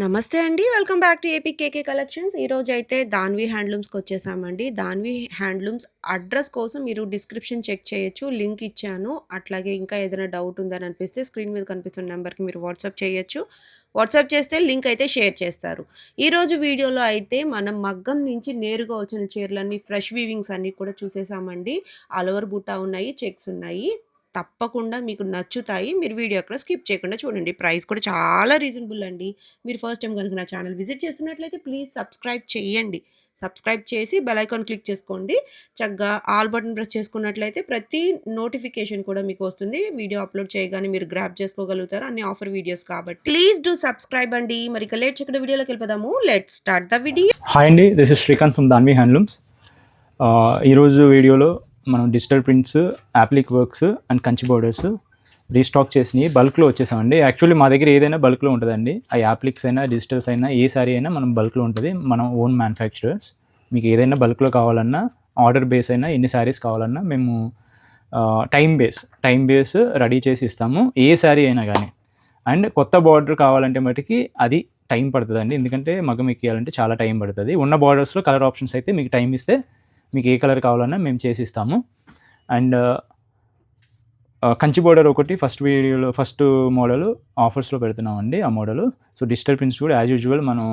నమస్తే అండి. Welcome back to AP KK collections. ఈరోజైతే దాన్వి హ్యాండ్లూమ్స్‌కొచ్చేసామండి. దాన్వి హ్యాండ్లూమ్స్ అడ్రస్ కోసం మీరు డిస్క్రిప్షన్ చెక్ చేయొచ్చు. లింక్ ఇచ్చాను. అట్లాగే ఇంకా ఏదైనా డౌట్ ఉందని అనిపిస్తే స్క్రీన్ మీద కనిపిస్తున్న నెంబర్‌కి మీరు వాట్సాప్ చేయొచ్చు. వాట్సాప్ చేస్తే లింక్ అయితే షేర్ చేస్తారు. ఈరోజు వీడియోలో అయితే మనం మగ్గం నుంచి నేరుగా వచ్చిన చీరలన్నీ ఫ్రెష్ వీవింగ్స్ అన్నీ కూడా చూసేసామండి. ఆల్ ఓవర్ బుట్టా ఉన్నాయి, చెక్స్ ఉన్నాయి. తప్పకుండా మీకు నచ్చుతాయి. మీరు వీడియో ఎక్కడ స్కిప్ చేయకుండా చూడండి. ప్రైస్ కూడా చాలా రీజనబుల్ అండి. మీరు ఫస్ట్ టైం కనుక నా ఛానల్ విజిట్ చేస్తున్నట్లయితే ప్లీజ్ సబ్స్క్రైబ్ చేయండి. సబ్స్క్రైబ్ చేసి బెల్ ఐకాన్ క్లిక్ చేసుకోండి. చక్కగా ఆల్ బటన్ ప్రెస్ చేసుకున్నట్లయితే ప్రతి నోటిఫికేషన్ కూడా మీకు వస్తుంది. వీడియో అప్లోడ్ చేయగానే మీరు గ్రాబ్ చేసుకోగలుగుతారు. అన్ని ఆఫర్ వీడియోస్ కాబట్టి ప్లీజ్ డూ సబ్స్క్రైబ్ అండి. మరి ఇక లేట్ చేయకుండా వీడియోలోకి వెళ్ళిపోదాము. Let's start the video. Hi అండి, this is Srikanth from Danvi handlooms. ఈరోజు వీడియోలో మనం digital prints, applique works and Kanchi borders restock చేసినవి బల్క్లో వచ్చేసామండి. యాక్చువల్లీ మా దగ్గర ఏదైనా బల్క్లో ఉంటుందండి. ఆ యాప్లిక్స్ అయినా డిజిటల్స్ అయినా ఏ సారీ అయినా మనం బల్క్లో ఉంటుంది. మనం ఓన్ మ్యానుఫ్యాక్చరర్స్. మీకు ఏదైనా బల్క్లో కావాలన్నా, ఆర్డర్ బేస్ అయినా, ఎన్ని శారీస్ కావాలన్నా మేము టైం బేస్ రెడీ చేసి ఇస్తాము, ఏ శారీ అయినా కానీ. అండ్ కొత్త బార్డర్ కావాలంటే మటుకి అది టైం పడుతుందండి, ఎందుకంటే మగ్గం ఎక్కియాలంటే చాలా టైం పడుతుంది. ఉన్న బార్డర్స్లో కలర్ ఆప్షన్స్ అయితే మీకు టైం ఇస్తే మీకు ఏ కలర్ కావాలన్నా మేము చేసి ఇస్తాము. అండ్ కంచి బోర్డర్ ఒకటి ఫస్ట్ మోడల్ ఆఫర్స్లో పెడుతున్నామండి. ఆ మోడల్ సో డిజిటల్ ప్రింట్స్ కూడా యాజ్ యూజువల్ మనం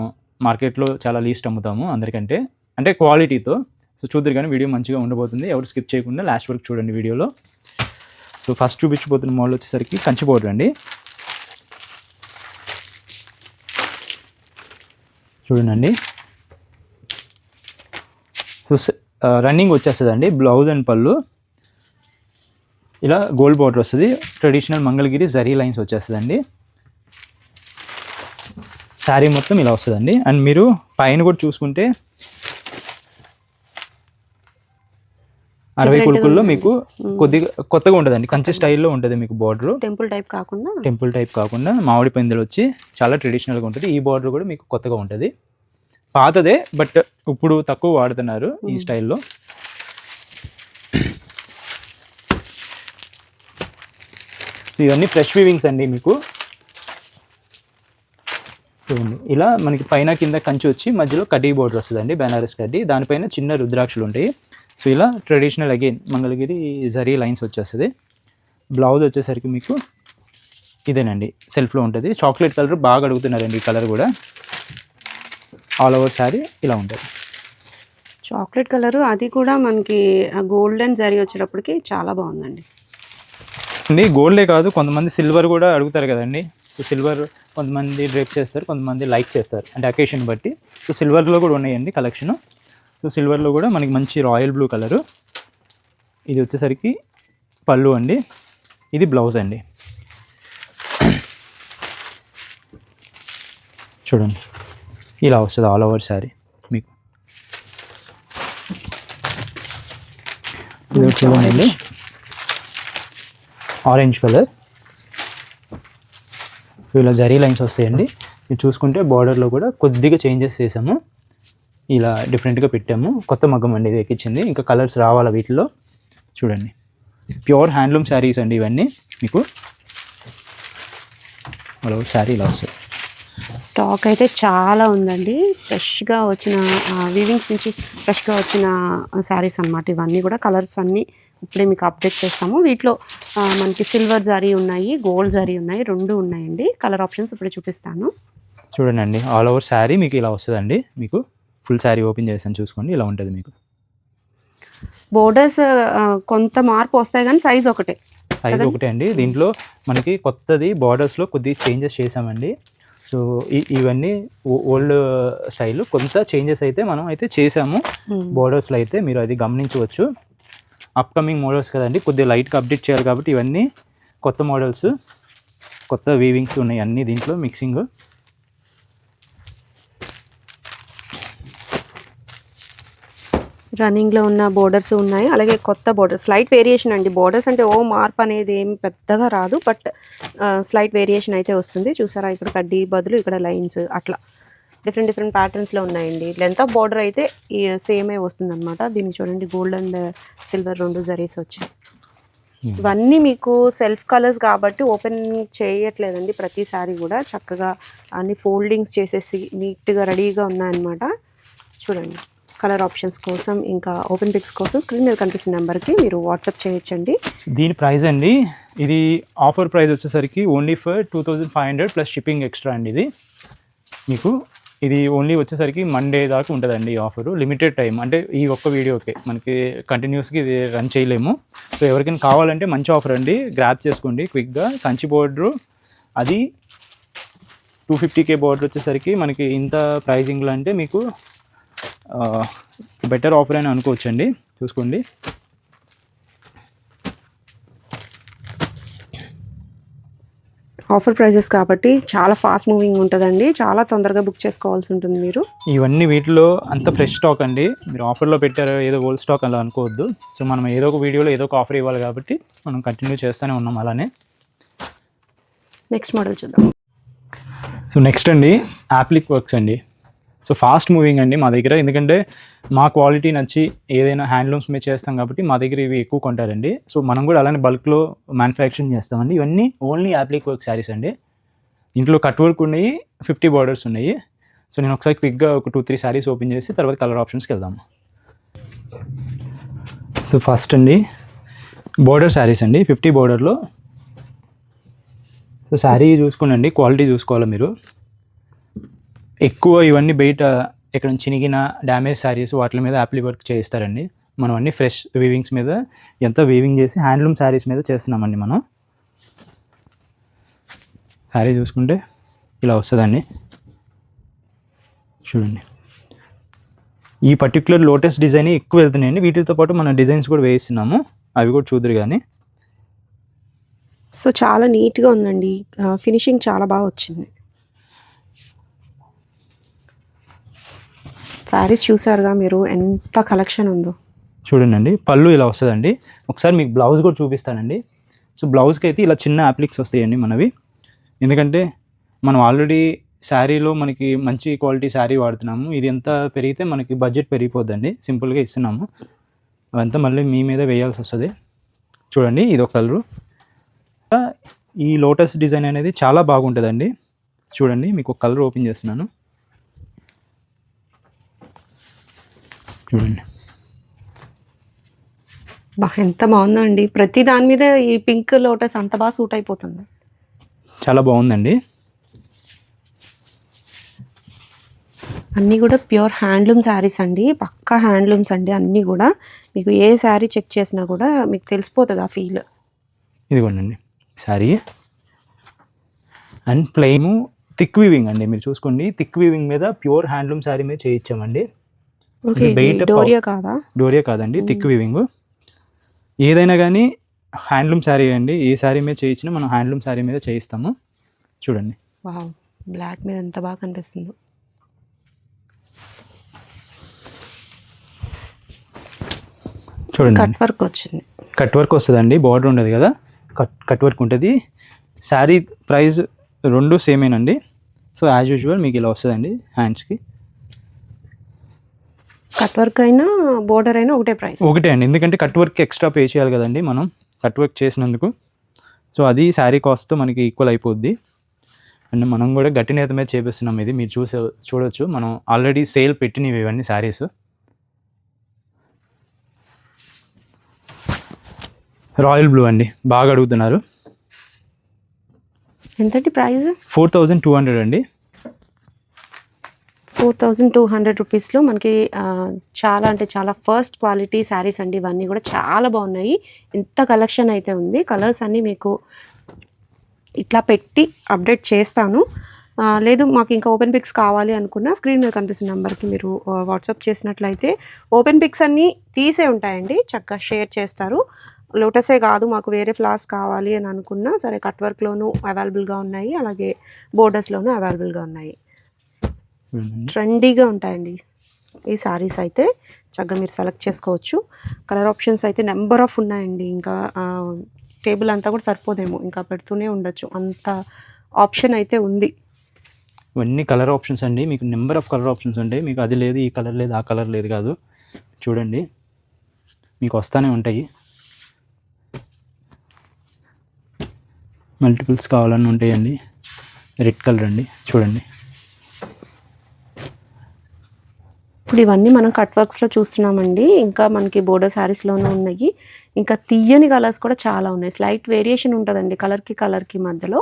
మార్కెట్లో చాలా లీస్ట్ అమ్ముతాము అందరికంటే, అంటే క్వాలిటీతో. సో చూద్దరు కానీ వీడియో మంచిగా ఉండబోతుంది. ఎవరు స్కిప్ చేయకుండా లాస్ట్ వరకు చూడండి వీడియోలో. సో ఫస్ట్ చూపించబోతున్న మోడల్ వచ్చేసరికి కంచి బోర్డర్ అండి. చూడండి. సో రన్నింగ్ వచ్చేస్తుందండి. బ్లౌజ్ అండ్ పళ్ళు ఇలా గోల్డ్ బార్డర్ వస్తుంది. ట్రెడిషనల్ మంగళగిరి జరీ లైన్స్ వచ్చేస్తుందండి. శారీ మొత్తం ఇలా వస్తుందండి. అండ్ మీరు పైన కూడా చూసుకుంటే 60 కుడుకుల్లో మీకు కొద్దిగా కొత్తగా ఉంటుందండి. కంచి స్టైల్లో ఉంటుంది మీకు బార్డర్. టెంపుల్ టైప్ కాకుండా మామిడి పందెలు వచ్చి చాలా ట్రెడిషనల్గా ఉంటుంది. ఈ బార్డర్ కూడా మీకు కొత్తగా ఉంటుంది. పాతదే, బట్ ఇప్పుడు తక్కువ వాడుతున్నారు ఈ స్టైల్లో. ఇవన్నీ ఫ్రెష్ వీవింగ్స్ అండి. మీకు చూడండి, ఇలా మనకి పైన కింద కంచి వచ్చి మధ్యలో కడ్డీ బోర్డర్ వస్తుందండి, బెనారస్ కడ్డీ. దానిపైన చిన్న రుద్రాక్షలు ఉంటాయి. సో ఇలా traditional again Mangalagiri zari lines వచ్చేస్తుంది. బ్లౌజ్ వచ్చేసరికి మీకు ఇదేనండి, సెల్ఫ్లో ఉంటుంది. చాక్లెట్ కలర్ బాగా అడుగుతున్నారండి ఈ కలర్ కూడా. ఆల్ ఓవర్ శారీ ఇలా ఉంటుంది. చాక్లెట్ కలర్, అది కూడా మనకి గోల్డెన్ జరీ వచ్చేటప్పటికి చాలా బాగుందండి. అండి గోల్డే కాదు, కొంతమంది సిల్వర్ కూడా అడుగుతారు కదండి. సో సిల్వర్ కొంతమంది డ్రేప్ చేస్తారు, కొంతమంది లైక్ చేస్తారు, అంటే అకేషన్ బట్టి. సో సిల్వర్లో కూడా ఉన్నాయండి కలెక్షన్. సో సిల్వర్లో కూడా మనకి మంచి రాయల్ బ్లూ కలరు. ఇది వచ్చేసరికి పళ్ళు అండి, ఇది బ్లౌజ్ అండి. చూడండి ఇలా వస్తుంది ఆల్ ఓవర్ శారీ మీకు. చూడండి, ఆరెంజ్ కలర్. ఇలా జరీ లైన్స్ వస్తాయండి. మీరు చూసుకుంటే బార్డర్లో కూడా కొద్దిగా చేంజెస్ చేసాము, ఇలా డిఫరెంట్గా పెట్టాము. కొత్త మగ్గం అండి ఇది ఎక్కించింది, ఇంకా కలర్స్ రావాలా వీటిలో. చూడండి, ప్యూర్ హ్యాండ్లూమ్ శారీస్ అండి ఇవన్నీ మీకు. అలా శారీ ఇలా వస్తుంది. స్టాక్ అయితే చాలా ఉందండి. ఫ్రెష్గా వచ్చిన వీవింగ్స్ నుంచి ఫ్రెష్గా వచ్చిన శారీస్ అన్నమాట ఇవన్నీ కూడా. కలర్స్ అన్నీ ఇప్పుడే మీకు అప్డేట్ చేస్తాము. వీటిలో మనకి సిల్వర్ జరీ ఉన్నాయి, గోల్డ్ జరీ ఉన్నాయి, రెండు ఉన్నాయండి. కలర్ ఆప్షన్స్ ఇప్పుడే చూపిస్తాను. చూడండి, ఆల్ ఓవర్ శారీ మీకు ఇలా వస్తుందండి. మీకు ఫుల్ శారీ ఓపెన్ చేసాను చూసుకోండి, ఇలా ఉంటుంది మీకు. బోర్డర్స్ కొంత మార్పు వస్తాయి కానీ సైజ్ ఒకటే అండి. దీంట్లో మనకి కొత్తది బార్డర్స్లో కొద్దిగా చేంజెస్ చేసామండి. సో ఇవన్నీ ఓల్డ్ స్టైల్, కొంత చేంజెస్ అయితే మనం అయితే చేసాము బోర్డర్స్లో అయితే, మీరు అది గమనించవచ్చు. అప్కమింగ్ మోడల్స్ కదండి, కొద్దిగా లైట్గా అప్డేట్ చేయాలి కాబట్టి ఇవన్నీ కొత్త మోడల్స్, కొత్త వీవింగ్స్ ఉన్నాయి అన్నీ దీంట్లో మిక్సింగ్. రన్నింగ్లో ఉన్న బోర్డర్స్ ఉన్నాయి, అలాగే కొత్త బోర్డర్స్. స్లైట్ వేరియేషన్ అండి. బోర్డర్స్ అంటే ఓ మార్పు అనేది ఏమి పెద్దగా రాదు, బట్ స్లైట్ వేరియేషన్ అయితే వస్తుంది. చూసారా, ఇక్కడ కడ్డీ బదులు ఇక్కడ లైన్స్, అట్లా డిఫరెంట్ ప్యాటర్న్స్లో ఉన్నాయండి. లెంత్ ఆఫ్ బార్డర్ అయితే సేమే వస్తుంది అనమాట. దీనికి చూడండి, గోల్డ్ అండ్ సిల్వర్ రెండు జరీస్ వచ్చాయి. ఇవన్నీ మీకు సెల్ఫ్ కలర్స్ కాబట్టి ఓపెన్ చేయట్లేదండి. ప్రతిసారి కూడా చక్కగా అన్ని ఫోల్డింగ్స్ చేసేసి నీట్గా రెడీగా ఉన్నాయన్నమాట. చూడండి, కలర్ ఆప్షన్స్ కోసం ఇంకా ఓపెన్ పిక్స్ కోసం స్క్రీన్ మీద కనిపిస్తున్న నెంబర్కి మీరు వాట్సాప్ చేయొచ్చండి. దీని ప్రైస్ అండి, ఇది ఆఫర్ ప్రైస్ వచ్చేసరికి only for 2500 plus shipping extra అండి. ఇది మీకు ఇది ఓన్లీ వచ్చేసరికి మండే దాకా ఉంటుందండి ఈ ఆఫరు. లిమిటెడ్ టైం, అంటే ఈ ఒక్క వీడియోకే, మనకి కంటిన్యూస్గా ఇది రన్ చేయలేము. సో ఎవరికైనా కావాలంటే మంచి ఆఫర్ అండి, గ్రాప్ చేసుకోండి క్విక్గా. కంచి బోర్డరు అది 250K బోర్డర్ వచ్చేసరికి మనకి ఇంత ప్రైజింగ్లో అంటే మీకు బెటర్ ఆఫర్ అని అనుకోవచ్చండి. చూసుకోండి, ఆఫర్ ప్రైజెస్ కాబట్టి చాలా ఫాస్ట్ మూవింగ్ ఉంటుందండి. చాలా తొందరగా బుక్ చేసుకోవాల్సి ఉంటుంది మీరు. ఇవన్నీ వీటిలో అంత ఫ్రెష్ స్టాక్ అండి, మీరు ఆఫర్లో పెట్టారు ఏదో ఓల్డ్ స్టాక్ అలా అనుకోవద్దు. సో మనం ఏదో ఒక వీడియోలో ఏదో ఒక ఆఫర్ ఇవ్వాలి కాబట్టి మనం కంటిన్యూ చేస్తూనే ఉన్నాం అలానే. నెక్స్ట్ మోడల్ చూద్దాం. సో నెక్స్ట్ అండి యాప్లిక్ వర్క్స్ అండి. సో ఫాస్ట్ మూవింగ్ అండి మా దగ్గర, ఎందుకంటే మా క్వాలిటీ నచ్చి ఏదైనా హ్యాండ్లూమ్స్ మీద చేస్తాం కాబట్టి మా దగ్గర ఇవి ఎక్కువ కొంటారండి. సో మనం కూడా అలానే బల్క్లో మ్యానుఫ్యాక్చరింగ్ చేస్తామండి. ఇవన్నీ ఓన్లీ యాప్లిక్ వర్క్ శారీస్ అండి. ఇంట్లో కట్ వర్క్ ఉన్నాయి, 50 బార్డర్స్ ఉన్నాయి. సో నేను ఒకసారి క్విక్గా ఒక 2-3 శారీస్ ఓపెన్ చేసి తర్వాత కలర్ ఆప్షన్స్కి వెళ్దాము. సో ఫస్ట్ అండి బోర్డర్ శారీస్ అండి, 50 బోర్డర్లో. సో శారీ చూసుకోండి, క్వాలిటీ చూసుకోవాలి మీరు. ఎక్కువ ఇవన్నీ బయట ఎక్కడ చినిగిన డ్యామేజ్ శారీస్ వాటి మీద యాప్లిక్ వర్క్ చేయిస్తారండి. మనం అన్ని ఫ్రెష్ వీవింగ్స్ మీద ఎంత వీవింగ్ చేసి హ్యాండ్లూమ్ శారీస్ మీద చేస్తున్నామండి మనం. శారీ చూసుకుంటే ఇలా వస్తుందండి, చూడండి. ఈ పర్టికులర్ లోటస్ డిజైన్ ఎక్కువ వెళ్తున్నాయండి. వీటితో పాటు మనం డిజైన్స్ కూడా వేయిస్తున్నాము, అవి కూడా చూద్దరు కానీ. సో చాలా నీట్గా ఉందండి, ఫినిషింగ్ చాలా బాగా వచ్చింది. శారీస్ చూసారుగా మీరు, ఎంత కలెక్షన్ ఉందో చూడండి. పళ్ళు ఇలా వస్తుందండి. ఒకసారి మీకు బ్లౌజ్ కూడా చూపిస్తానండి. సో బ్లౌజ్కి అయితే ఇలా చిన్న యాప్లిక్స్ వస్తాయండి మనవి, ఎందుకంటే మనం ఆల్రెడీ శారీలో మనకి మంచి క్వాలిటీ శారీ వాడుతున్నాము. ఇది ఎంత పెరిగితే మనకి బడ్జెట్ పెరిగిపోద్దండి, సింపుల్గా ఇస్తున్నాము. అవంతా మళ్ళీ మీ మీద వేయాల్సి వస్తుంది. చూడండి, ఇది ఒక కలరు. ఈ లోటస్ డిజైన్ అనేది చాలా బాగుంటుందండి. చూడండి, మీకు ఒక కలర్ ఓపెన్ చేస్తున్నాను, చూడండి. ఎంత బాగుందండి, ప్రతి దాని మీద ఈ పింక్ లోటస్ అంత బాగా సూట్ అయిపోతుంది. చాలా బాగుందండి. అన్నీ కూడా ప్యూర్ హ్యాండ్లూమ్ శారీస్ అండి, పక్కా హ్యాండ్లూమ్స్ అండి అన్నీ కూడా. మీకు ఏ శారీ చెక్ చేసినా కూడా మీకు తెలిసిపోతుంది ఆ ఫీల్. ఇదిగోండి sari, and plain thick weaving అండి. మీరు చూసుకోండి, థిక్ వీవింగ్ మీద ప్యూర్ హ్యాండ్లూమ్ శారీ మీద చేయించామండి. డోరియా కాదా? డోరియా కాదండి, థిక్ వీవింగ్. ఏదైనా కానీ హ్యాండ్లూమ్ శారీ అండి, ఏ శారీ మీద చేయించినా మనం హ్యాండ్లూమ్ శారీ మీద చేయిస్తాము. చూడండి, వావ్, బ్లాక్ మీద ఎంత బాగా కనిపిస్తుందో. చూడండి, కట్ వర్క్ వచ్చింది. కట్ వర్క్ వస్తుందండి, బార్డర్ ఉండదు కదా, కట్ వర్క్ ఉంటుంది. శారీ ప్రైస్ రెండు సేమేనండి. సో యాజ్ యూజువల్ మీకు ఇలా వస్తుందండి హ్యాండ్స్కి. కట్ వర్క్ అయినా బోర్డర్ అయినా ఒకటే ప్రైస్? ఒకటే అండి, ఎందుకంటే కట్ వర్క్ ఎక్స్ట్రా పే చేయాలి కదండి మనం కట్ వర్క్ చేసినందుకు. సో అది శారీ కాస్ట్తో మనకి ఈక్వల్ అయిపోద్ది. అండ్ మనం కూడా గట్టి నేత మీద చేపిస్తున్నాం. ఇది మీరు చూడవచ్చు, మనం ఆల్రెడీ సేల్ పెట్టినవి ఇవన్నీ శారీస్. రాయల్ బ్లూ అండి, బాగా అడుగుతున్నారు. ఎంతండి ప్రైస్? 4200 అండి. 4200 రూపీస్లో మనకి చాలా అంటే చాలా ఫస్ట్ క్వాలిటీ శారీస్ అండి. ఇవన్నీ కూడా చాలా బాగున్నాయి. ఇంత కలెక్షన్ అయితే ఉంది. కలర్స్ అన్నీ మీకు ఇట్లా పెట్టి అప్డేట్ చేస్తాను. లేదు మాకు ఇంకా ఓపెన్ పిక్స్ కావాలి అనుకున్న స్క్రీన్ మీద కనిపిస్తున్న నెంబర్కి మీరు వాట్సాప్ చేసినట్లయితే ఓపెన్ పిక్స్ అన్నీ తీసే ఉంటాయండి, చక్కగా షేర్ చేస్తారు. లోటసే కాదు, మాకు వేరే ఫ్లవర్స్ కావాలి అని అనుకున్నా సరే, కట్ వర్క్లోనూ అవైలబుల్గా ఉన్నాయి, అలాగే బోర్డర్స్లోనూ అవైలబుల్గా ఉన్నాయి. ట్రెండీగా ఉంటాయండి ఈ శారీస్ అయితే, చక్కగా మీరు సెలెక్ట్ చేసుకోవచ్చు. కలర్ ఆప్షన్స్ అయితే నెంబర్ ఆఫ్ ఉన్నాయండి, ఇంకా టేబుల్ అంతా కూడా సరిపోదేమో, ఇంకా పెడుతూనే ఉండొచ్చు, అంత ఆప్షన్ అయితే ఉంది. ఇవన్నీ కలర్ ఆప్షన్స్ అండి, మీకు నెంబర్ ఆఫ్ కలర్ ఆప్షన్స్ ఉంటాయి. మీకు అది లేదు, ఈ కలర్ లేదు, ఆ కలర్ లేదు కాదు. చూడండి, మీకు వస్తూనే ఉంటాయి. మల్టిపుల్స్ కావాలని ఉంటాయండి. రెడ్ కలర్ అండి చూడండి. ఇప్పుడు ఇవన్నీ మనం కట్ వర్క్స్లో చూస్తున్నామండి. ఇంకా మనకి బోర్డర్ శారీస్లోనూ ఉన్నాయి. ఇంకా తీయని కలర్స్ కూడా చాలా ఉన్నాయి. స్లైట్ వేరియేషన్ ఉంటుందండి కలర్కి మధ్యలో.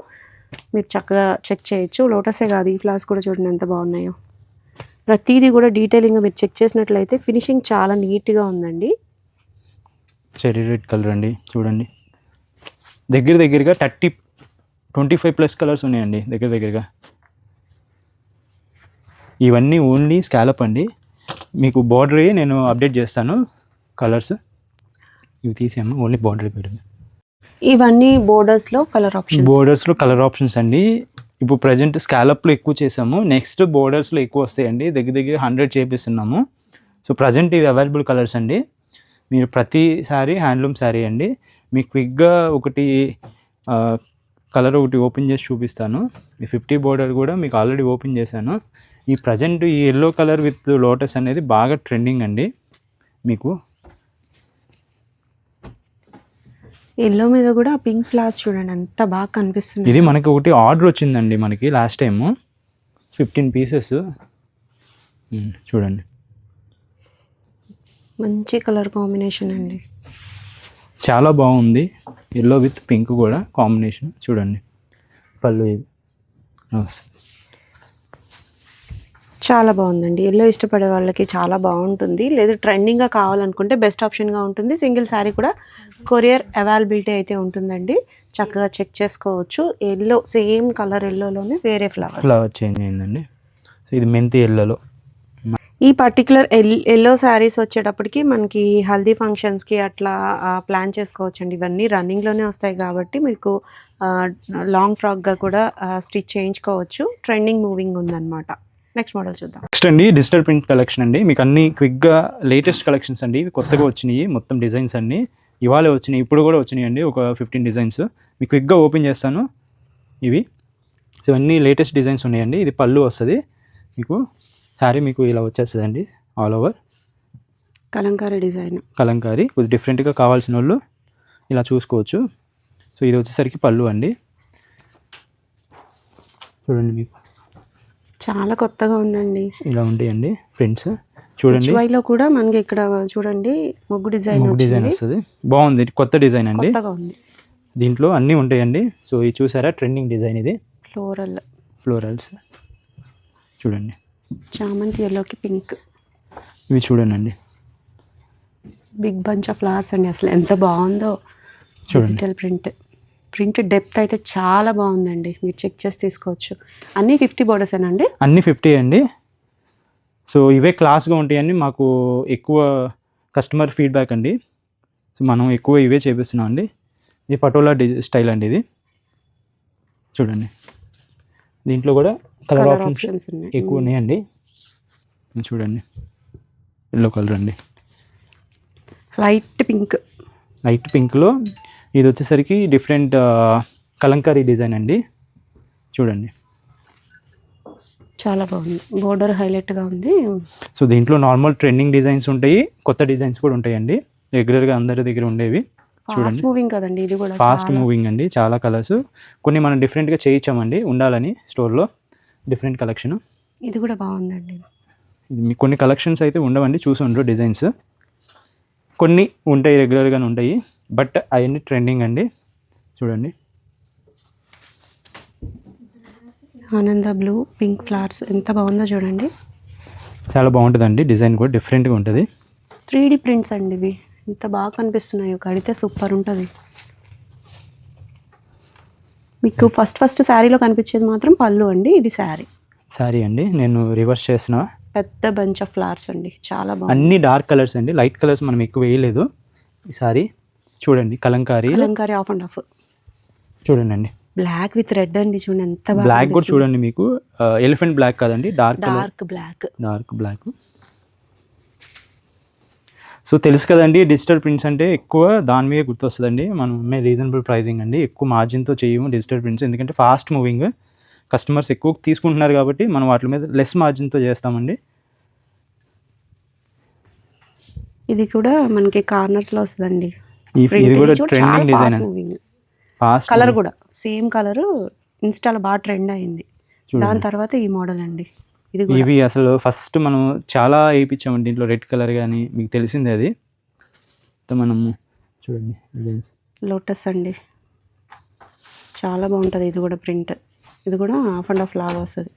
మీరు చక్కగా చెక్ చేయొచ్చు. లోటసే కాదు, ఈ ఫ్లవర్స్ కూడా చూడండి ఎంత బాగున్నాయో. ప్రతిదీ కూడా డీటెయిలింగ్గా మీరు చెక్ చేసినట్లయితే ఫినిషింగ్ చాలా నీట్గా ఉందండి. చెరీ రెడ్ కలర్ అండి చూడండి. దగ్గరగా 25+ కలర్స్ ఉన్నాయండి దగ్గరగా. ఇవన్నీ ఓన్లీ స్కాలప్ అండి. మీకు బార్డర్ నేను అప్డేట్ చేస్తాను. కలర్స్ ఇవి తీసాము, ఓన్లీ బార్డర్ పెడుతుంది. ఇవన్నీ బోర్డర్స్లో కలర్ ఆప్షన్స్ అండి. ఇప్పుడు ప్రజెంట్ స్కాలప్లో ఎక్కువ చేసాము, నెక్స్ట్ బోర్డర్స్లో ఎక్కువ వస్తాయండి. దగ్గర 100 చేపిస్తున్నాము. సో ప్రజెంట్ ఇవి అవైలబుల్ కలర్స్ అండి. మీరు ప్రతి శారీ హ్యాండ్లూమ్ శారీ అండి. మీకు క్విక్గా ఒకటి కలర్ ఒకటి ఓపెన్ చేసి చూపిస్తాను. ఈ 50 బోర్డర్ కూడా మీకు ఆల్రెడీ ఓపెన్ చేశాను. ఈ ప్రజెంట్ ఈ ఎల్లో కలర్ విత్ లోటస్ అనేది బాగా ట్రెండింగ్ అండి. మీకు ఎల్లో మీద కూడా పింక్ ఫ్లవర్స్ చూడండి ఎంత బాగా కనిపిస్తుంది. ఇది మనకి ఒకటి ఆర్డర్ వచ్చిందండి మనకి లాస్ట్ టైము 15 పీసెస్. చూడండి మంచి కలర్ కాంబినేషన్ అండి, చాలా బాగుంది. ఎల్లో విత్ పింక్ కూడా కాంబినేషన్ చూడండి. పళ్ళు ఇది చాలా బాగుందండి. ఎల్లో ఇష్టపడే వాళ్ళకి చాలా బాగుంటుంది. లేదా ట్రెండింగ్గా కావాలనుకుంటే బెస్ట్ ఆప్షన్గా ఉంటుంది. సింగిల్ శారీ కూడా కొరియర్ అవైలబిలిటీ అయితే ఉంటుందండి. చక్కగా చెక్ చేసుకోవచ్చు. ఎల్లో సేమ్ కలర్ ఎల్లోలోనే వేరే ఫ్లవర్ చేంజ్ అయిందండి. ఇది మెంతి ఎల్లోలో. ఈ పర్టికులర్ ఎల్లో శారీస్ వచ్చేటప్పటికి మనకి హల్దీ ఫంక్షన్స్కి అట్లా ప్లాన్ చేసుకోవచ్చండి. ఇవన్నీ రన్నింగ్లోనే వస్తాయి కాబట్టి మీకు లాంగ్ ఫ్రాక్గా కూడా స్టిచ్ చేయించుకోవచ్చు. ట్రెండింగ్ మూవింగ్ ఉందన్నమాట. నెక్స్ట్ మోడల్ చూద్దాం. నెక్స్ట్ అండి డిజిటల్ ప్రింట్ కలెక్షన్ అండి. మీకు అన్ని క్విక్గా లేటెస్ట్ కలెక్షన్స్ అండి. ఇవి కొత్తగా వచ్చినాయి. మొత్తం డిజైన్స్ అన్నీ ఇవాళ వచ్చినాయి, ఇప్పుడు కూడా వచ్చినాయి అండి. ఒక 15 డిజైన్స్ మీకు క్విక్గా ఓపెన్ చేస్తాను. ఇవి సో అన్నీ లేటెస్ట్ డిజైన్స్ ఉన్నాయండి. ఇది పళ్ళు వస్తుంది మీకు. శారీ మీకు ఇలా వచ్చేస్తుంది అండి. All over Kalamkari design, Kalamkari కొద్దిగా డిఫరెంట్గా కావాల్సిన వాళ్ళు ఇలా చూసుకోవచ్చు. సో ఇది వచ్చేసరికి పళ్ళు అండి. చూడండి మీకు చాలా కొత్తగా ఉందండి. ఇలా ఉంటాయండి ప్రింట్స్ చూడండి. వైలో కూడా మనకి ఇక్కడ చూడండి ముగ్గు డిజైన్ వస్తుంది. బాగుంది, కొత్త డిజైన్ అండి. కొత్తగా ఉంది. దీంట్లో అన్నీ ఉంటాయండి. సో ఇది చూసారా ట్రెండింగ్ డిజైన్. ఇది ఫ్లోరల్స్ చూడండి. చామంతి ఎల్లోకి పింక్. ఇవి చూడండి బిగ్ బంచ్ ఆఫ్ ఫ్లవర్స్ అండి. అసలు ఎంత బాగుందో. డిజిటల్ ప్రింట్ డెప్త్ అయితే చాలా బాగుందండి. మీరు చెక్ చేసి తీసుకోవచ్చు. అన్నీ 50 బోర్డర్స్ అండి. అన్నీ 50 అండి. సో ఇవే క్లాస్గా ఉంటాయండి. మాకు ఎక్కువ కస్టమర్ ఫీడ్బ్యాక్ అండి. సో మనం ఎక్కువ ఇవే చేపిస్తున్నాం అండి. ఇది పటోలా స్టైల్ అండి. ఇది చూడండి. దీంట్లో కూడా కలర్ ఆప్షన్స్ ఎక్కువ ఉన్నాయండి. చూడండి ఎల్లో కలర్ అండి. లైట్ పింక్లో ఇది వచ్చేసరికి డిఫరెంట్ కలంకారీ డిజైన్ అండి. చూడండి చాలా బాగుంది. బోర్డర్ హైలైట్గా ఉంది. సో దీంట్లో నార్మల్ ట్రెండింగ్ డిజైన్స్ ఉంటాయి, కొత్త డిజైన్స్ కూడా ఉంటాయండి. రెగ్యులర్గా అందరి దగ్గర ఉండేవి. చూడండి మూవింగ్ కదండి. ఇది కూడా ఫాస్ట్ మూవింగ్ అండి. చాలా కలర్స్ కొన్ని మనం డిఫరెంట్గా చేయించామండి ఉండాలని స్టోర్లో. Different collection. ఇది కూడా బాగుందండి. ఇది మీకు కొన్ని కలెక్షన్స్ అయితే ఉండవండి, చూసి ఉండరు డిజైన్స్. కొన్ని ఉంటాయి రెగ్యులర్గానే ఉంటాయి, బట్ అవన్నీ ట్రెండింగ్ అండి. చూడండి ఆనంద బ్లూ పింక్ ఫ్లవర్స్ ఎంత బాగుందో చూడండి. చాలా బాగుంటుందండి. డిజైన్ కూడా డిఫరెంట్గా ఉంటుంది. 3D ప్రింట్స్ అండి. ఇవి ఎంత బాగా కనిపిస్తున్నాయో. కడితే సూపర్ ఉంటుంది. మీకు ఫస్ట్ శారీలో కనిపించేది మాత్రం పళ్ళు అండి. ఇది శారీ అండి. నేను రివర్స్ చేసిన పెద్ద బంచ్ ఆఫ్ ఫ్లవర్స్ అండి. చాలా బాగుంది. అన్ని డార్క్ కలర్స్ అండి. లైట్ కలర్స్ మనం ఎక్కువ వేయలేదు. ఈ సారీ చూడండి కలంకారీ ఆఫ్ అండ్ ఆఫ్. చూడండి అండి. బ్లాక్ విత్ రెడ్ అండి. చూడండి ఎంత బాగా. బ్లాక్ కూడా చూడండి మీకు. ఎలిఫెంట్ బ్లాక్ కాదండి, డార్క్ బ్లాక్. సో తెలుసు కదండి డిజిటల్ ప్రింట్స్ అంటే ఎక్కువ దాని మీద గుర్తొస్తుందండి. మనం రీజనబుల్ ప్రైజింగ్ అండి. ఎక్కువ మార్జిన్తో చేయము డిజిటల్ ప్రింట్స్. ఎందుకంటే ఫాస్ట్ మూవింగ్, కస్టమర్స్ ఎక్కువ తీసుకుంటున్నారు కాబట్టి మనం వాటి మీద లెస్ మార్జిన్తో చేస్తామండి. ఇది కూడా మనకి కార్నర్స్లో వస్తుందండి. ఇది కూడా ట్రెండింగ్ డిజైన్. ఫాస్ట్ కలర్ కూడా సేమ్ కలర్ ఇన్స్టాలో బాగా ట్రెండ్ అయింది. దాని తర్వాత ఈ మోడల్ అండి. ఇది కూడా ఇవి అసలు ఫస్ట్ మనం చాలా వేయించామండి దీంట్లో, రెడ్ కలర్ కానీ మీకు తెలిసిందే అది. మనము చూడండి డిజైన్స్ లోటస్ అండి, చాలా బాగుంటుంది. ఇది కూడా ప్రింట్, ఇది కూడా హాఫ్ అండ్ హాఫ్ లాగా వస్తుంది.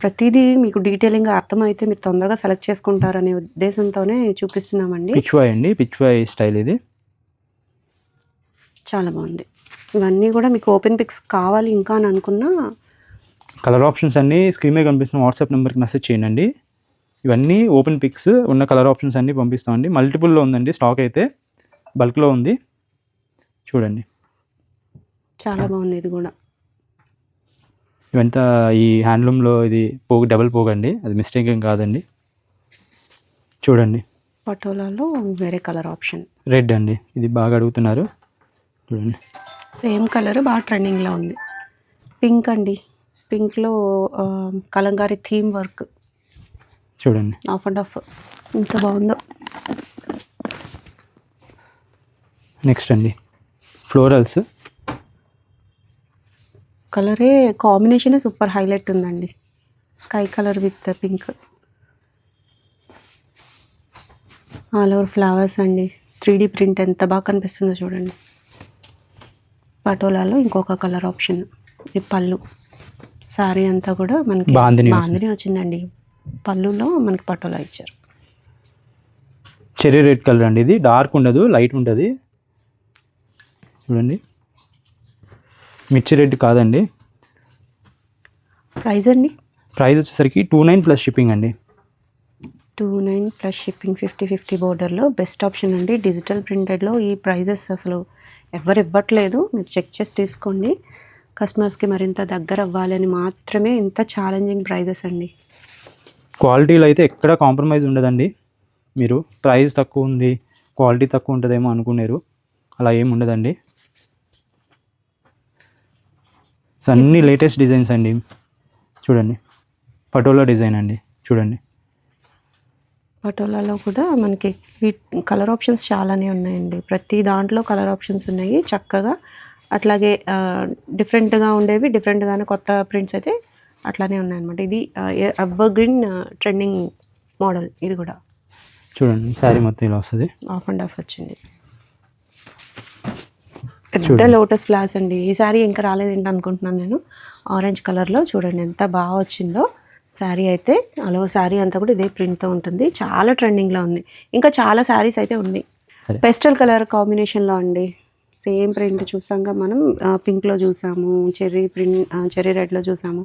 ప్రతిదీ మీకు డీటెయిలింగ్గా అర్థమైతే మీరు తొందరగా సెలెక్ట్ చేసుకుంటారనే ఉద్దేశంతోనే చూపిస్తున్నామండి. పిచ్వాయ్ అండి, పిచ్వాయ్ స్టైల్ ఇది. చాలా బాగుంది. ఇవన్నీ కూడా మీకు ఓపెన్ పిక్స్ కావాలి ఇంకా అని అనుకున్నా, కలర్ ఆప్షన్స్ అన్నీ స్క్రీన్ మీద కనిపిస్తున్న వాట్సాప్ నెంబర్కి మెసేజ్ చేయండి. ఇవన్నీ ఓపెన్ పిక్స్ ఉన్న కలర్ ఆప్షన్స్ అన్నీ పంపిస్తామండి. మల్టిపుల్లో ఉందండి స్టాక్, అయితే బల్క్లో ఉంది. చూడండి చాలా బాగుంది. ఇది కూడా ఇవంతా ఈ హ్యాండ్లూమ్లో ఇది పోగు, డబుల్ పోగు అండి, అది మిస్టేక్ ఏం కాదండి. చూడండి పటోలాలో వేరే కలర్ ఆప్షన్, రెడ్ అండి, ఇది బాగా అడుగుతున్నారు. చూడండి సేమ్ కలర్ బాగా ట్రెండింగ్లో ఉంది. పింక్ అండి, పింక్లో కలంకారీ థీమ్ వర్క్, చూడండి హాఫ్ అండ్ హాఫ్, ఎంత బాగుందో. నెక్స్ట్ అండి ఫ్లోరల్స్. కలరే కాంబినేషనే సూపర్ హైలైట్ ఉందండి. Sky colour with pink, all over flowers అండి. 3D ప్రింట్ ఎంత బాగా కనిపిస్తుందో చూడండి. పటోలాలో ఇంకొక కలర్ ఆప్షన్. ఇది పళ్ళు, శారీ అంతా కూడా మనకి బాందిని వచ్చిందండి. పళ్ళులో మనకి పటోలా ఇచ్చారు. చెర్రీ రెడ్ కలర్ అండి, ఇది డార్క్ ఉండదు, లైట్ ఉంటుంది. చూడండి మిర్చి రెడ్ కాదండి. ప్రైస్ అండి, ప్రైస్ వచ్చేసరికి 29 ప్లస్ షిప్పింగ్ అండి. 29 ప్లస్ షిప్పింగ్, 50/50 బోర్డర్లో బెస్ట్ ఆప్షన్ అండి. డిజిటల్ ప్రింటెడ్లో ఈ ప్రైజెస్ అసలు ఎవరు ఇవ్వట్లేదు, మీరు చెక్ చేసి తీసుకోండి. కస్టమర్స్కి మరింత దగ్గర అవ్వాలని మాత్రమే ఇంత ఛాలెంజింగ్ ప్రైజెస్ అండి. క్వాలిటీలో అయితే ఎక్కడ కాంప్రమైజ్ ఉండదండి. మీరు ప్రైస్ తక్కువ ఉంది, క్వాలిటీ తక్కువ ఉంటుందేమో అనుకున్నారు, అలా ఏమి ఉండదండి. అన్నీ లేటెస్ట్ డిజైన్స్ అండి. చూడండి పటోలా డిజైన్ అండి, చూడండి పటోలాలో కూడా మనకి కలర్ ఆప్షన్స్ చాలానే ఉన్నాయండి. ప్రతి దాంట్లో కలర్ ఆప్షన్స్ ఉన్నాయి చక్కగా. అట్లాగే డిఫరెంట్గా ఉండేవి, డిఫరెంట్గానే కొత్త ప్రింట్స్ అయితే అట్లానే ఉన్నాయన్నమాట. ఇది ఎవర్ గ్రీన్ ట్రెండింగ్ మోడల్. ఇది కూడా చూడండి శారీ మొత్తం ఇలా వస్తుంది, హాఫ్ అండ్ హాఫ్ వచ్చింది. పెద్ద లోటస్ ఫ్లవర్స్ అండి. ఈ శారీ ఇంకా రాలేదు ఏంటి అనుకుంటున్నాను నేను. ఆరెంజ్ కలర్లో చూడండి ఎంత బాగా వచ్చిందో శారీ అయితే. అలా శారీ అంతా కూడా ఇదే ప్రింట్తో ఉంటుంది, చాలా ట్రెండింగ్లో ఉంది. ఇంకా చాలా శారీస్ అయితే ఉన్నాయి పెస్టల్ కలర్ కాంబినేషన్లో అండి. సేమ్ ప్రింట్ చూసాక మనం పింక్లో చూసాము, చెర్రీ రెడ్లో చూసాము.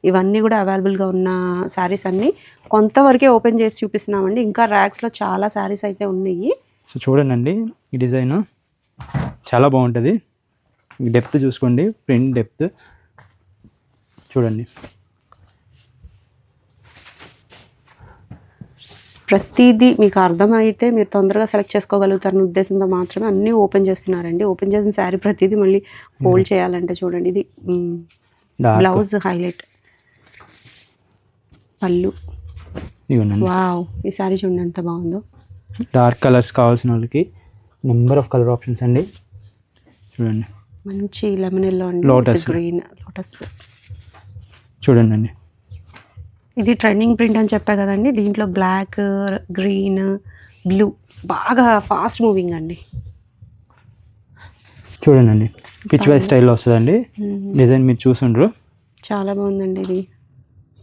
ఇవన్నీ కూడా అవైలబుల్గా ఉన్న శారీస్ అన్నీ కొంతవరకే ఓపెన్ చేసి చూపిస్తున్నామండి. ఇంకా ర్యాక్స్లో చాలా శారీస్ అయితే ఉన్నాయి. సో చూడండి ఈ డిజైన్ చాలా బాగుంటుంది. డెప్త్ చూసుకోండి, ప్రింట్ డెప్త్ చూడండి. ప్రతిదీ మీకు అర్థమైతే మీరు తొందరగా సెలెక్ట్ చేసుకోగలుగుతారని ఉద్దేశంతో మాత్రమే అన్నీ ఓపెన్ చేస్తున్నారండి. ఓపెన్ చేసిన శారీ ప్రతిదీ మళ్ళీ ఫోల్డ్ చేయాలంటే చూడండి. ఇది బ్లౌజ్ హైలైట్, పళ్ళు. వావ్, ఈ శారీ చూడండి ఎంత బాగుందో. డార్క్ కలర్స్ కావాల్సిన వాళ్ళకి నెంబర్ ఆఫ్ కలర్ ఆప్షన్స్ అండి. చూడండి మంచి లెమన్ ఎల్లో అండి, లోటస్ గ్రీన్ లోటస్. చూడండి ఇది ట్రెండింగ్ ప్రింట్ అని చెప్పా కదండి. దీంట్లో బ్లాక్, గ్రీన్, బ్లూ బాగా ఫాస్ట్ మూవింగ్ అండి. చూడండి పిచ్ వై స్టైల్లో వస్తుందండి డిజైన్, మీరు చూసుండ్రు. చాలా బాగుందండి. ఇది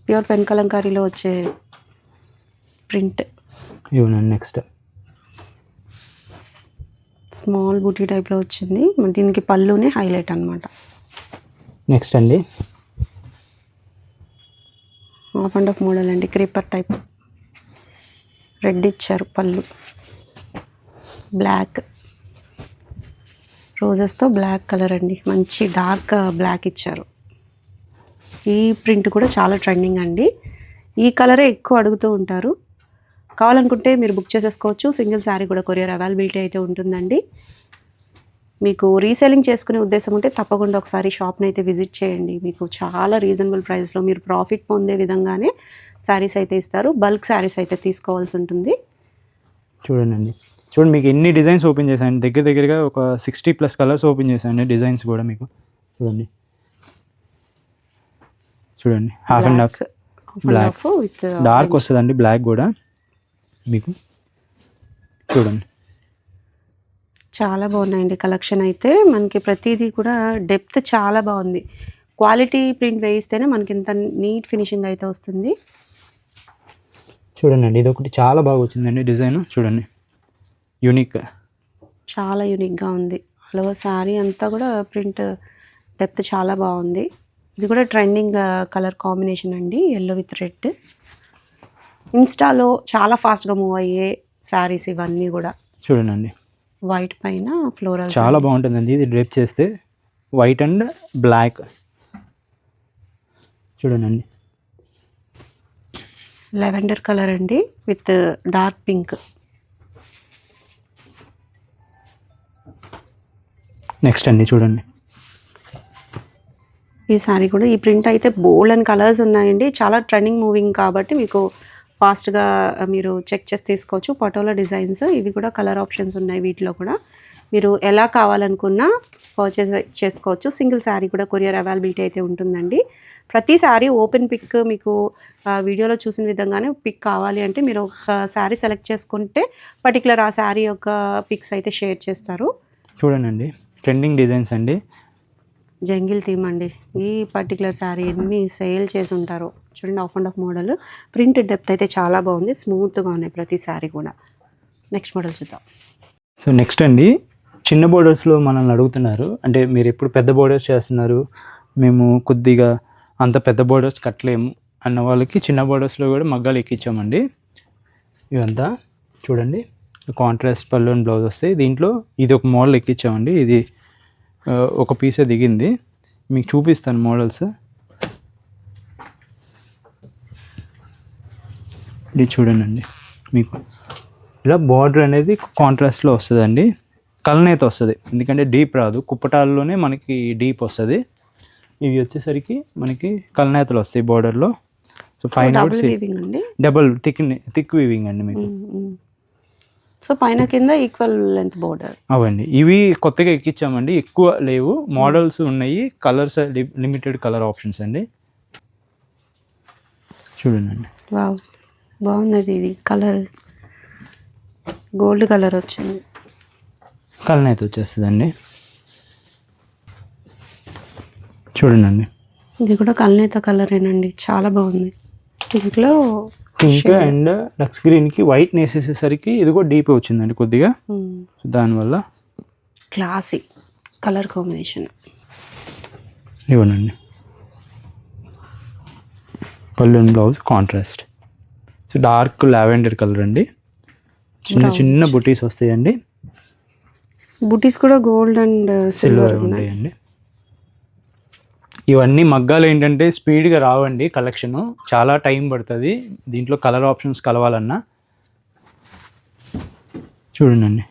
ప్యూర్ పెన్ కలంకారీలో వచ్చే ప్రింట్. ఇవ్వనండి నెక్స్ట్ స్మాల్ బూటీ టైప్లో వచ్చింది. దీనికి పళ్ళునే హైలైట్ అనమాట. నెక్స్ట్ అండి హాఫ్ అండ్ హాఫ్ మోడల్ అండి, క్రీపర్ టైప్. రెడ్ ఇచ్చారు పళ్ళు, బ్లాక్ రోజెస్తో బ్లాక్ కలర్ అండి, మంచి డార్క్ బ్లాక్ ఇచ్చారు. ఈ ప్రింట్ కూడా చాలా ట్రెండింగ్ అండి. ఈ కలరే ఎక్కువ అడుగుతూ ఉంటారు. కావాలనుకుంటే మీరు బుక్ చేసేసుకోవచ్చు. సింగిల్ శారీ కూడా కొరియర్ అవైలబిలిటీ అయితే ఉంటుందండి. మీకు రీసెల్లింగ్ చేసుకునే ఉద్దేశం ఉంటే తప్పకుండా ఒకసారి షాప్ని అయితే విజిట్ చేయండి. మీకు చాలా రీజనబుల్ ప్రైస్లో మీరు ప్రాఫిట్ పొందే విధంగానే శారీస్ అయితే ఇస్తారు. బల్క్ శారీస్ అయితే తీసుకోవాల్సి ఉంటుంది. చూడండి చూడండి మీకు ఎన్ని డిజైన్స్ ఓపెన్ చేశాను, దగ్గరగా ఒక 60+ కలర్స్ ఓపెన్ చేశాను, డిజైన్స్ కూడా మీకు చూడండి. Half and half black, dark వస్తుందండి బ్లాక్ కూడా మీకు. చూడండి చాలా బాగున్నాయండి కలెక్షన్ అయితే. మనకి ప్రతిదీ కూడా డెప్త్ చాలా బాగుంది. క్వాలిటీ ప్రింట్ వేయిస్తేనే మనకి ఇంత నీట్ ఫినిషింగ్ అయితే వస్తుంది. చూడండి ఇది ఒకటి చాలా బాగా వచ్చిందండి డిజైన్. చూడండి యూనిక్, చాలా యూనిక్గా ఉంది. ఆల్ ఓవర్ శారీ అంతా కూడా ప్రింట్ డెప్త్ చాలా బాగుంది. ఇది కూడా ట్రెండింగ్ కలర్ కాంబినేషన్ అండి, ఎల్లో విత్ రెడ్. ఇన్స్టాలో చాలా ఫాస్ట్గా మూవ్ అయ్యే శారీస్ ఇవన్నీ కూడా. చూడండి వైట్ పైన ఫ్లోరల్ చాలా బాగుంటుందండి ఇది డ్రేప్ చేస్తే, వైట్ అండ్ బ్లాక్. చూడండి లెవెండర్ కలర్ అండి విత్ డార్క్ పింక్. నెక్స్ట్ అండి చూడండి ఈ శారీ కూడా, ఈ ప్రింట్ అయితే బోల్డ్ అండ్ కలర్స్ ఉన్నాయండి. చాలా ట్రెండింగ్ మూవింగ్ కాబట్టి మీకు ఫాస్ట్గా మీరు చెక్ చేసి తీసుకోవచ్చు. పటోలా డిజైన్స్ ఇవి కూడా కలర్ ఆప్షన్స్ ఉన్నాయి వీటిలో కూడా. మీరు ఎలా కావాలనుకున్నా పర్చేస్ చేసుకోవచ్చు. సింగిల్ శారీ కూడా కొరియర్ అవైలబిలిటీ అయితే ఉంటుందండి. ప్రతి శారీ ఓపెన్ పిక్ మీకు వీడియోలో చూసిన విధంగానే పిక్ కావాలి అంటే మీరు ఒక శారీ సెలెక్ట్ చేసుకుంటే పర్టికులర్ ఆ శారీ యొక్క పిక్స్ అయితే షేర్ చేస్తారు. చూడండి ట్రెండింగ్ డిజైన్స్ అండి, జంగిల్ థీమ్ అండి. ఈ పర్టికులర్ శారీ ఎన్ని సేల్ చేసి ఉంటారో చూడండి. Of and of model, print depth అయితే చాలా బాగుంది, స్మూత్గా ఉన్నాయి ప్రతి శారీ కూడా. నెక్స్ట్ మోడల్ చూద్దాం. సో నెక్స్ట్ అండి చిన్న బోర్డర్స్లో మనల్ని అడుగుతున్నారు, అంటే మీరు ఎప్పుడు పెద్ద బోర్డర్స్ చేస్తున్నారు, మేము కొద్దిగా అంత పెద్ద బోర్డర్స్ కట్టలేము అన్న వాళ్ళకి చిన్న బోర్డర్స్లో కూడా మగ్గాలు ఎక్కించామండి. ఇవంతా చూడండి కాంట్రాస్ట్ పళ్ళు అండ్ బ్లౌజ్ వస్తాయి. దీంట్లో ఇది ఒక మోడల్ ఎక్కించామండి, ఇది ఒక పీసే దిగింది, మీకు చూపిస్తాను మోడల్స్. ఇది చూడండి మీకు ఇలా బార్డర్ అనేది కాంట్రాస్ట్లో వస్తుందండి, కలనేత వస్తుంది, ఎందుకంటే డీప్ రాదు, కుప్పటాల్లోనే మనకి డీప్ వస్తుంది. ఇవి వచ్చేసరికి మనకి కలనేతలు వస్తాయి బార్డర్లో. సో పైన డబుల్ థిక్ వీవింగ్ అండి మీకు. సో పైన కింద ఈక్వల్ లెంత్ బోర్డర్ అవండి. ఇవి కొత్తగా ఎక్కించామండి, ఎక్కువ లేవు, మోడల్స్ ఉన్నాయి, కలర్స్ లిమిటెడ్ కలర్ ఆప్షన్స్ అండి. చూడండి వావ్ బాగుంది. ఇది కలర్ గోల్డ్ కలర్ వచ్చింది, కలర్ అయితే వచ్చేస్తుందండి. చూడండి ఇది కూడా కలనేత కలరేనండి, చాలా బాగుంది. పింక్లో పింక్ అండ్ లక్స్ గ్రీన్కి వైట్ వేసేసేసరికి ఇది కూడా డీప్ వచ్చిందండి కొద్దిగా, దానివల్ల క్లాసీ కలర్ కాంబినేషన్. ఇవ్వనండి pallu and blouse contrast. So dark lavender colour అండి, చిన్న చిన్న బుటీస్ వస్తాయండి, బుటీస్ కూడా గోల్డ్ అండ్ సిల్వర్ ఉన్నాయండి. ఇవన్నీ మగ్గాలు ఏంటంటే స్పీడ్గా రావండి, కలెక్షన్ చాలా టైం పడుతుంది దీంట్లో కలర్ ఆప్షన్స్ కలవాలన్నా. చూడండి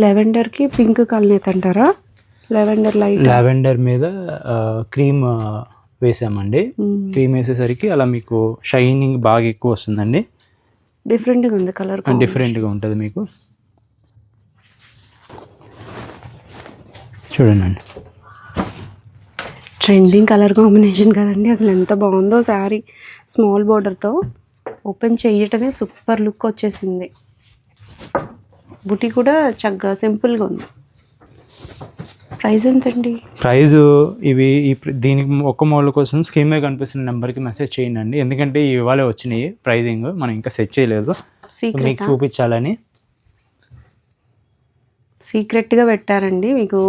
లెవెండర్కి పింక్ కలనేత అంటారా, లెవెండర్ లైట్, లావెండర్ మీద క్రీమ్ వేసామండి. క్రీమ్ వేసేసరికి అలా మీకు షైనింగ్ బాగా ఎక్కువ వస్తుందండి, డిఫరెంట్గా ఉంది కలర్, డిఫరెంట్గా ఉంటుంది మీకు. చూడండి ట్రెండింగ్ కలర్ కాంబినేషన్ కదండి, అసలు ఎంత బాగుందో శారీ. స్మాల్ బోర్డర్తో ఓపెన్ చేయటమే సూపర్ లుక్ వచ్చేసింది. బుటీ కూడా చక్కగా సింపుల్గా ఉంది. ప్రైస్ ఎంతండి? ప్రైజు ఇవి దీనికి ఒక్క మోడల్ కోసం స్క్రీన్ మీద కనిపిస్తున్న నెంబర్కి మెసేజ్ చేయండి, ఎందుకంటే ఇవాళ వచ్చినాయి ప్రైజింగ్, మనం ఇంకా సెట్ చేయలేదు, మీకు చూపించాలని సీక్రెట్గా పెట్టారండి. మీకు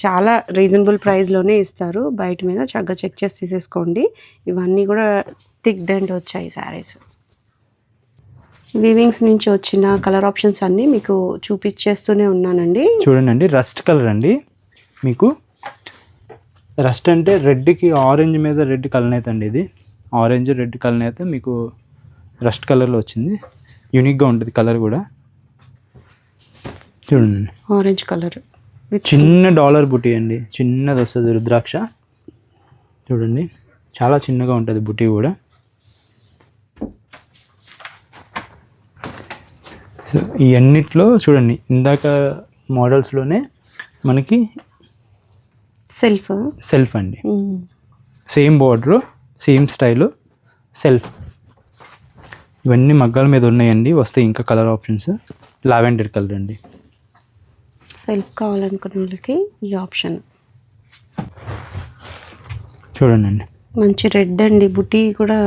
చాలా రీజనబుల్ ప్రైస్లోనే ఇస్తారు, బయట మీద చక్కగా చెక్ చేసి తీసేసుకోండి. ఇవన్నీ కూడా థిక్ డెంట్ వచ్చాయి శారీస్. వీవింగ్స్ నుంచి వచ్చిన కలర్ ఆప్షన్స్ అన్నీ మీకు చూపించేస్తూనే ఉన్నానండి. చూడండి రస్ట్ కలర్ అండి, మీకు రస్ట్ అంటే రెడ్కి ఆరెంజ్ మీద రెడ్ కలనేత అండి, ఇది ఆరెంజ్ రెడ్ కలనేత మీకు రస్ట్ కలర్లో వచ్చింది, యూనిక్గా ఉంటుంది కలర్ కూడా. చూడండి ఆరెంజ్ కలర్ చిన్న డాలర్ బుటీ అండి, చిన్నది వస్తుంది రుద్రాక్ష. చూడండి చాలా చిన్నగా ఉంటుంది బుటీ కూడా. సో ఈ అన్నిట్లో చూడండి ఇందాక మోడల్స్లోనే మనకి సెల్ఫ్ అండి, same border, same style, self. ఇవన్నీ మగ్గాల మీద ఉన్నాయండి. వస్తాయి ఇంకా కలర్ ఆప్షన్స్. లావెండర్ కలర్ అండి. సెల్ఫ్ కావాలనుకున్న వాళ్ళకి ఈ ఆప్షన్. చూడండి మంచి రెడ్ అండి, బుటీ కూడా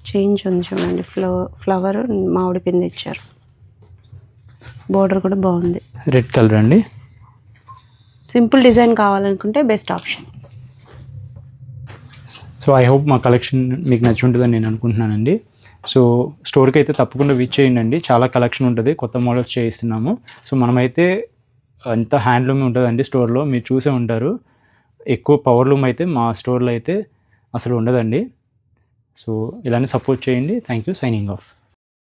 చేంజ్ ఉంది చూడండి. ఫ్లవర్ మామిడి పిండి ఇచ్చారు. బోర్డర్ కూడా బాగుంది. రెడ్ కలర్ అండి. సింపుల్ డిజైన్ కావాలనుకుంటే best option. So I hope మా కలెక్షన్ మీకు నచ్చి ఉంటుందని నేను అనుకుంటున్నానండి. సో స్టోర్కి అయితే తప్పకుండా విజిట్ చేయండి. చాలా కలెక్షన్ ఉంటుంది, కొత్త మోడల్స్ చేయిస్తున్నాము. సో మనమైతే అంత హ్యాండ్లూమ్ ఉంటుందండి స్టోర్లో, మీరు చూసే ఉంటారు. ఎక్కువ పవర్ లూమ్ అయితే మా స్టోర్లో అయితే అసలు ఉండదండి. సో ఇలానే సపోర్ట్ చేయండి. Thank you. Signing off.